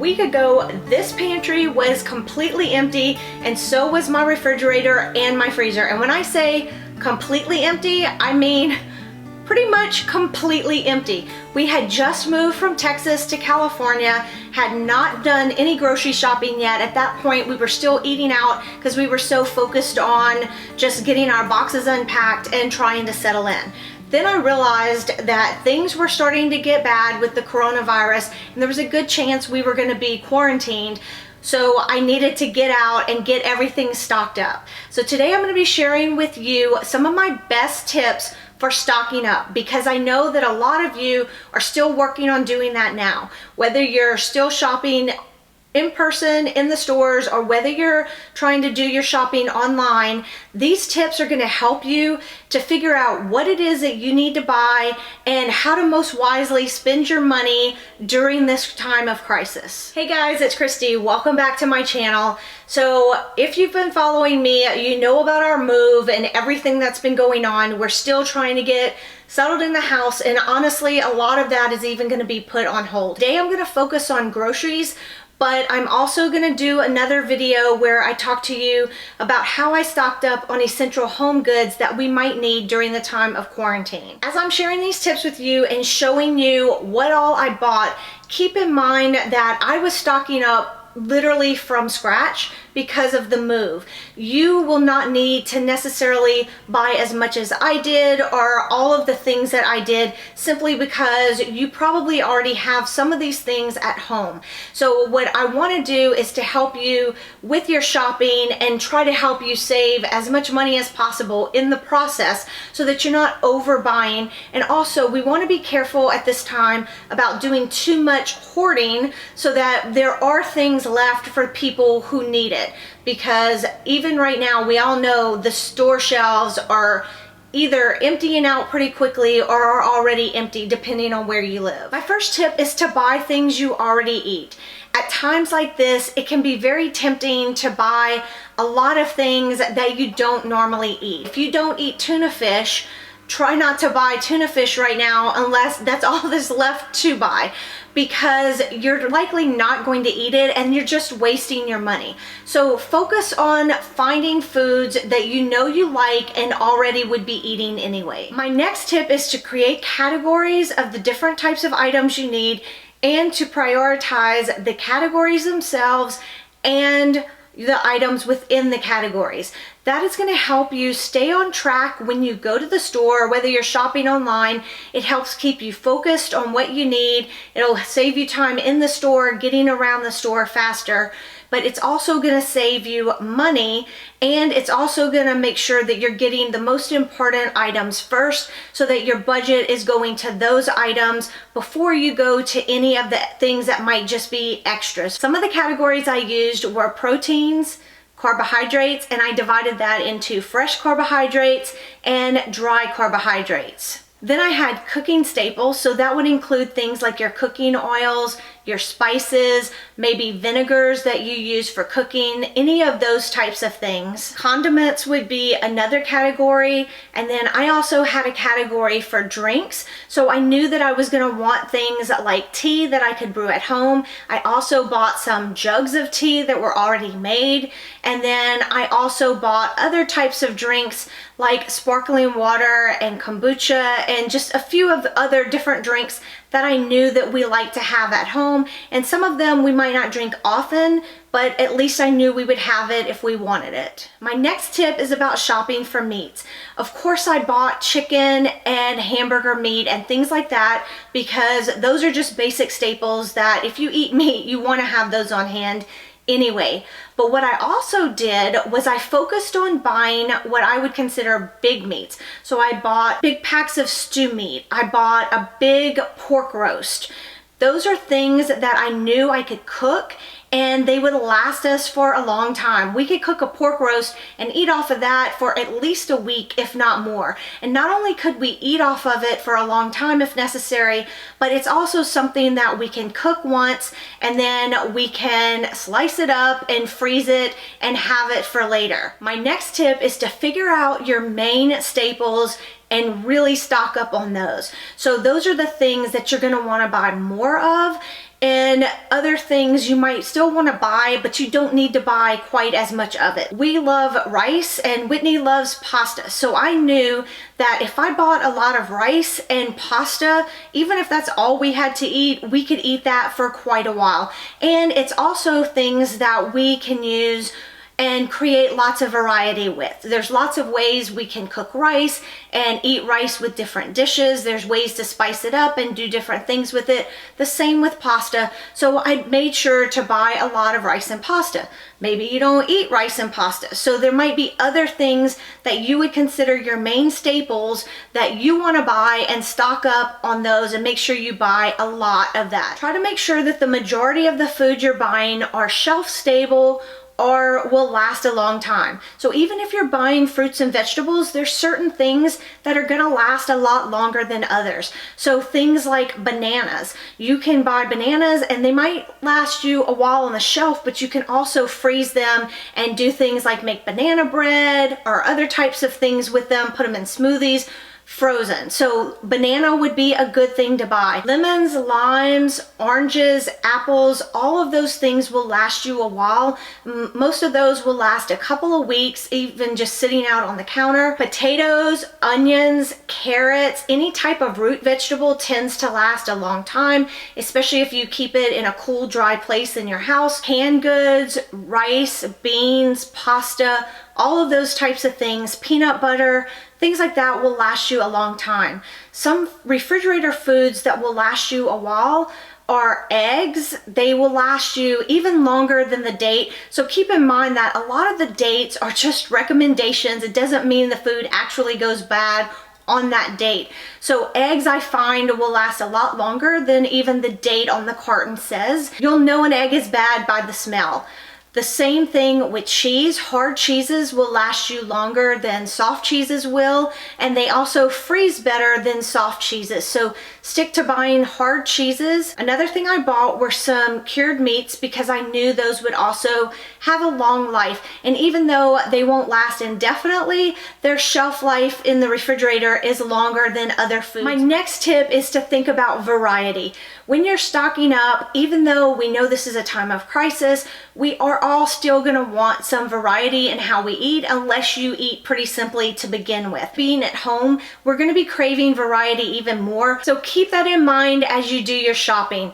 week ago, this pantry was completely empty, and so was my refrigerator and my freezer. And when I say completely empty, I mean pretty much completely empty. We had just moved from Texas to California, had not done any grocery shopping yet. At that point, we were still eating out because we were so focused on just getting our boxes unpacked and trying to settle in. Then I realized that things were starting to get bad with the coronavirus, and there was a good chance we were going to be quarantined. So I needed to get out and get everything stocked up. So today I'm going to be sharing with you some of my best tips for stocking up, because I know that a lot of you are still working on doing that now. Whether you're still shopping in person in the stores or whether you're trying to do your shopping online, these tips are going to help you to figure out what it is that you need to buy and how to most wisely spend your money during this time of crisis. Hey guys, it's Kristi. Welcome back to my channel. So if you've been following me, you know about our move and everything that's been going on. We're still trying to get settled in the house, and honestly, a lot of that is even going to be put on hold. Today I'm going to focus on groceries, but I'm also going to do another video where I talk to you about how I stocked up on essential home goods that we might need during the time of quarantine. As I'm sharing these tips with you and showing you what all I bought, keep in mind that I was stocking up literally from scratch because of the move. You will not need to necessarily buy as much as I did or all of the things that I did, simply because you probably already have some of these things at home. So what I want to do is to help you with your shopping and try to help you save as much money as possible in the process so that you're not overbuying. And also, we want to be careful at this time about doing too much hoarding so that there are things left for people who need it. Because even right now, we all know the store shelves are either emptying out pretty quickly or are already empty, depending on where you live. My first tip is to buy things you already eat. At times like this, it can be very tempting to buy a lot of things that you don't normally eat. If you don't eat tuna fish, try not to buy tuna fish right now unless that's all that's left to buy, because you're likely not going to eat it and you're just wasting your money. So focus on finding foods that you know you like and already would be eating anyway. My next tip is to create categories of the different types of items you need and to prioritize the categories themselves and the items within the categories. That is going to help you stay on track when you go to the store, whether you're shopping online. It helps keep you focused on what you need. It'll save you time in the store, getting around the store faster, but it's also going to save you money, and it's also going to make sure that you're getting the most important items first so that your budget is going to those items before you go to any of the things that might just be extras. Some of the categories I used were proteins, carbohydrates, and I divided that into fresh carbohydrates and dry carbohydrates. Then I had cooking staples, so that would include things like your cooking oils, your spices, maybe vinegars that you use for cooking, any of those types of things. Condiments would be another category, and then I also had a category for drinks, so I knew that I was going to want things like tea that I could brew at home. I also bought some jugs of tea that were already made, and then I also bought other types of drinks like sparkling water and kombucha and just a few of the other different drinks that I knew that we like to have at home. And some of them we might not drink often, but at least I knew we would have it if we wanted it. My next tip is about shopping for meats. Of course, I bought chicken and hamburger meat and things like that because those are just basic staples that if you eat meat, you want to have those on hand anyway. But what I also did was I focused on buying what I would consider big meats. So I bought big packs of stew meat. I bought a big pork roast. Those are things that I knew I could cook and they would last us for a long time. We could cook a pork roast and eat off of that for at least a week, if not more. And not only could we eat off of it for a long time if necessary, but it's also something that we can cook once and then we can slice it up and freeze it and have it for later. My next tip is to figure out your main staples and really stock up on those. So those are the things that you're gonna wanna buy more of. and other things you might still want to buy, but you don't need to buy quite as much of it. We love rice and Whitney loves pasta. So I knew that if I bought a lot of rice and pasta, even if that's all we had to eat, we could eat that for quite a while. And it's also things that we can use and create lots of variety with. There's lots of ways we can cook rice and eat rice with different dishes. There's ways to spice it up and do different things with it. The same with pasta. So I made sure to buy a lot of rice and pasta. Maybe you don't eat rice and pasta. So there might be other things that you would consider your main staples that you want to buy, and stock up on those and make sure you buy a lot of that. Try to make sure that the majority of the food you're buying are shelf stable or will last a long time. So even if you're buying fruits and vegetables, there's certain things that are gonna last a lot longer than others. So things like bananas. You can buy bananas and they might last you a while on the shelf, but you can also freeze them and do things like make banana bread or other types of things with them, put them in smoothies, frozen. So banana would be a good thing to buy. Lemons, limes, oranges, apples, all of those things will last you a while. Most of those will last a couple of weeks, even just sitting out on the counter. Potatoes, onions, carrots, any type of root vegetable tends to last a long time, especially if you keep it in a cool, dry place in your house. Canned goods, rice, beans, pasta, all of those types of things, peanut butter, things like that will last you a long time. Some refrigerator foods that will last you a while are eggs. They will last you even longer than the date. So keep in mind that a lot of the dates are just recommendations. It doesn't mean the food actually goes bad on that date. So eggs, I find, will last a lot longer than even the date on the carton says. You'll know an egg is bad by the smell. The same thing with cheese. Hard cheeses will last you longer than soft cheeses will, and they also freeze better than soft cheeses. So stick to buying hard cheeses. Another thing I bought were some cured meats because I knew those would also have a long life. And even though they won't last indefinitely, their shelf life in the refrigerator is longer than other foods. My next tip is to think about variety. When you're stocking up, even though we know this is a time of crisis, we are all still gonna want some variety in how we eat, unless you eat pretty simply to begin with. Being at home, we're gonna be craving variety even more. So keep that in mind as you do your shopping.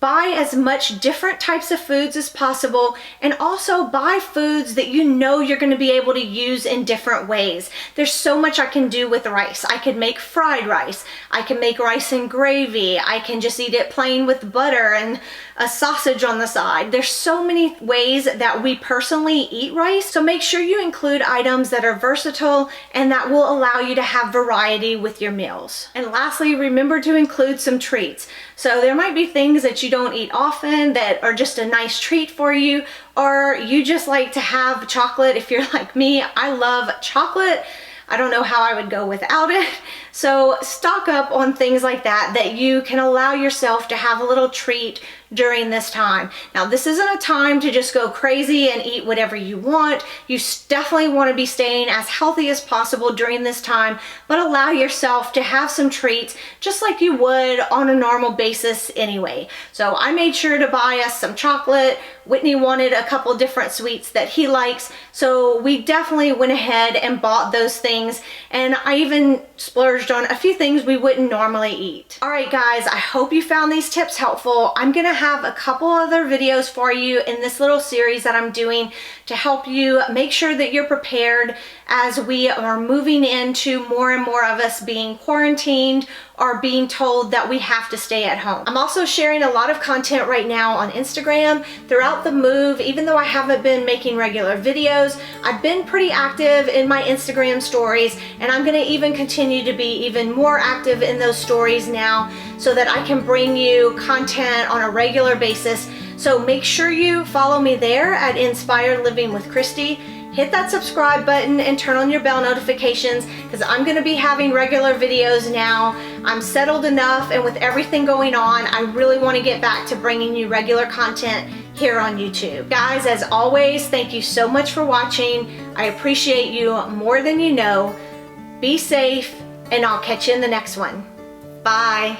Buy as much different types of foods as possible, and also buy foods that you know you're going to be able to use in different ways. There's so much I can do with rice. I could make fried rice. I can make rice and gravy. I can just eat it plain with butter and a sausage on the side. There's so many ways that we personally eat rice, so make sure you include items that are versatile and that will allow you to have variety with your meals. And lastly, remember to include some treats. So there might be things that you don't eat often that are just a nice treat for you, or you just like to have chocolate. If you're like me, I love chocolate. I don't know how I would go without it. So stock up on things like that that you can allow yourself to have a little treat during this time. Now, this isn't a time to just go crazy and eat whatever you want. You definitely want to be staying as healthy as possible during this time, but allow yourself to have some treats just like you would on a normal basis anyway. So I made sure to buy us some chocolate. Whitney wanted a couple different sweets that he likes, so we definitely went ahead and bought those things, and I even splurged on a few things we wouldn't normally eat. All right, guys, I hope you found these tips helpful. I'm gonna have a couple other videos for you in this little series that I'm doing to help you make sure that you're prepared as we are moving into more and more of us being quarantined or being told that we have to stay at home. I'm also sharing a lot of content right now on Instagram throughout the move. Even though I haven't been making regular videos, I've been pretty active in my Instagram stories, and I'm gonna even continue to be even more active in those stories now so that I can bring you content on a regular basis. So make sure you follow me there at Inspired Living with Kristi. Hit that subscribe button and turn on your bell notifications, because I'm going to be having regular videos now. I'm settled enough, and with everything going on, I really want to get back to bringing you regular content here on YouTube. Guys, as always, thank you so much for watching. I appreciate you more than you know. Be safe, and I'll catch you in the next one. Bye.